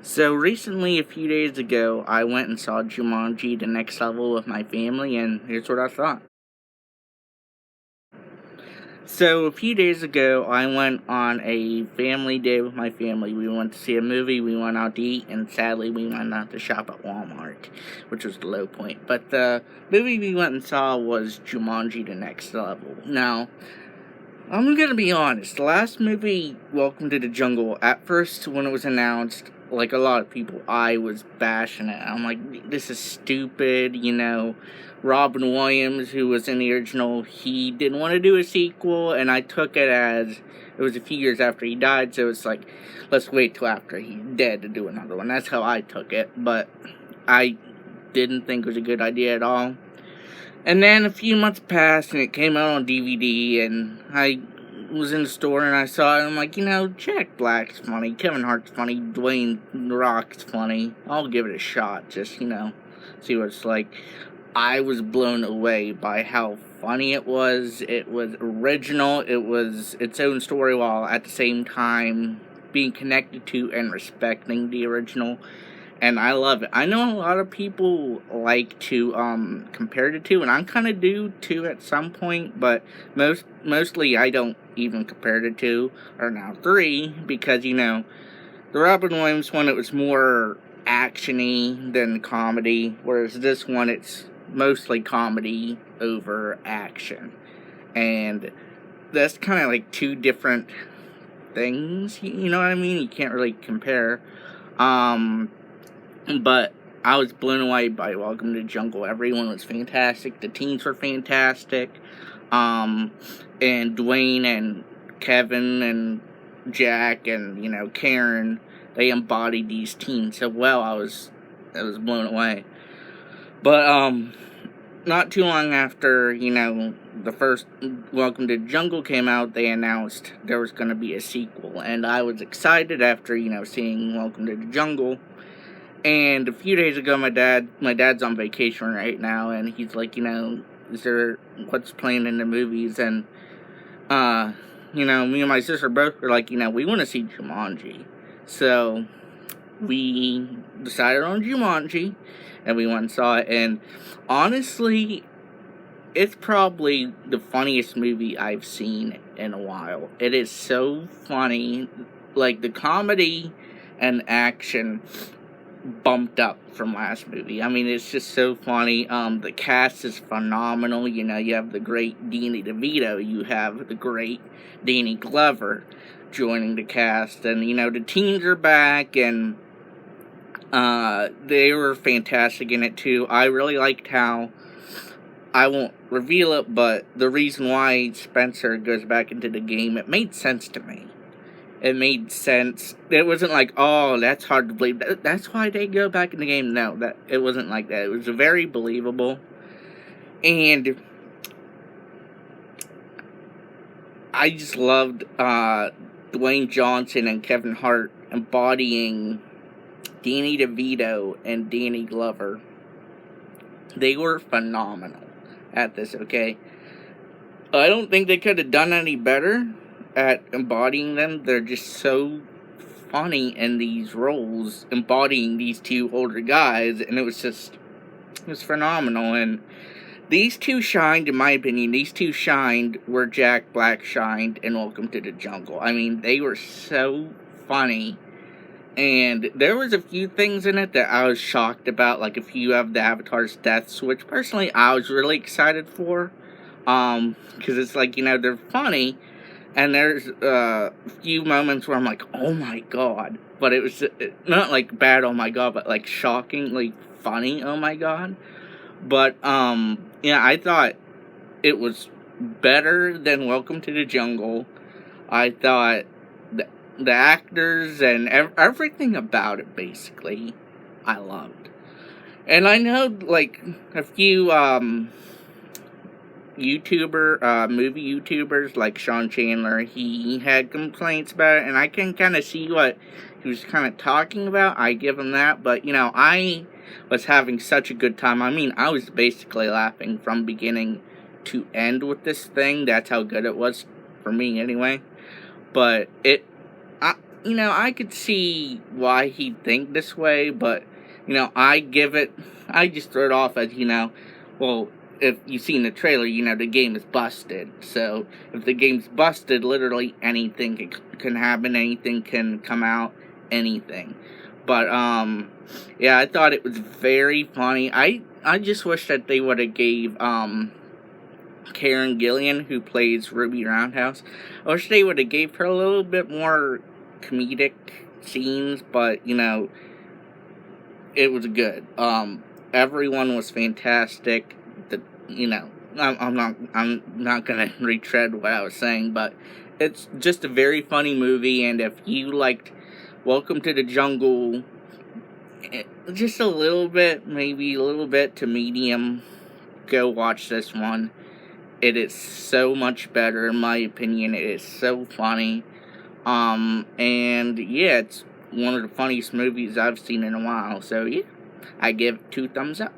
So recently, a few days ago, I went and saw Jumanji: The Next Level with my family, and here's what I thought. So a few days ago, I went on a family day with my family. We went to see a movie, we went out to eat, and sadly, we went out to shop at Walmart, which was the low point. But the movie we went and saw was Jumanji: The Next Level. Now, I'm gonna be honest. The last movie, Welcome to the Jungle, at first when it was announced, like a lot of people, I was bashing it. I'm like, this is stupid. Robin Williams, who was in the original, he didn't want to do a sequel, and I took it as it was a few years after he died, so it's like, let's wait till after he's dead to do another one. That's how I took it, but I didn't think it was a good idea at all. And then a few months passed and it came out on DVD, and I was in the store and I saw it, and I'm like, Jack Black's funny, Kevin Hart's funny, Dwayne The Rock's funny. I'll give it a shot, just, see what it's like. I was blown away by how funny it was. It was original, it was its own story while at the same time being connected to and respecting the original. And I love it. I know a lot of people like to compare the two, and I kind of do too at some point, but mostly I don't even compare the two, or now three, because the Robin Williams one, it was more actiony than comedy, whereas this one, it's mostly comedy over action. And that's kind of like two different things, you know what I mean? You can't really compare. But I was blown away by Welcome to the Jungle. Everyone was fantastic. The teams were fantastic. And Dwayne and Kevin and Jack and, Karen, they embodied these teams so well. I was blown away. But, not too long after, the first Welcome to the Jungle came out, they announced there was going to be a sequel. And I was excited after, seeing Welcome to the Jungle. And a few days ago, my dad's on vacation right now, and he's like, is there, what's playing in the movies? And, me and my sister both were like, we want to see Jumanji. So, we decided on Jumanji, and we went and saw it, and honestly, it's probably the funniest movie I've seen in a while. It is so funny, like, the comedy and action bumped up from last movie. I mean, it's just so funny. The cast is phenomenal. You have the great Danny DeVito. You have the great Danny Glover joining the cast. And, the teens are back, and they were fantastic in it, too. I really liked how, I won't reveal it, but the reason why Spencer goes back into the game, it made sense to me. It made sense. It wasn't like, oh, that's hard to believe. That's why they go back in the game. No, it wasn't like that. It was very believable. And I just loved Dwayne Johnson and Kevin Hart embodying Danny DeVito and Danny Glover. They were phenomenal at this, okay? I don't think they could have done any better at embodying them. They're just so funny in these roles, embodying these two older guys, and it was phenomenal. And these two shined, in my opinion. These two shined where Jack Black shined in Welcome to the Jungle. I mean, they were so funny, and there was a few things in it that I was shocked about, like a few of the Avatar's deaths, which personally I was really excited for, because it's like, they're funny. And there's a few moments where I'm like, oh my god. But it was not like bad, oh my god, but like shockingly funny, oh my god. But, I thought it was better than Welcome to the Jungle. I thought the actors and everything about it, basically, I loved. And I know, like, a few, movie YouTubers like Sean Chandler, he had complaints about it, and I can kind of see what he was kind of talking about. I give him that, but, I was having such a good time. I mean, I was basically laughing from beginning to end with this thing. That's how good it was, for me anyway. But I could see why he'd think this way, but, I just throw it off as, well, if you've seen the trailer, the game is busted. So, if the game's busted, literally anything can happen, anything can come out, anything. But, yeah, I thought it was very funny. I just wish that they would have gave, Karen Gillan, who plays Ruby Roundhouse, I wish they would have gave her a little bit more comedic scenes, but, it was good. Everyone was fantastic. You know, I'm not gonna retread what I was saying, but it's just a very funny movie, and if you liked Welcome to the Jungle, just a little bit, maybe a little bit to medium, go watch this one. It is so much better, in my opinion. It is so funny. And yeah, it's one of the funniest movies I've seen in a while. So yeah, I give it 2 thumbs up.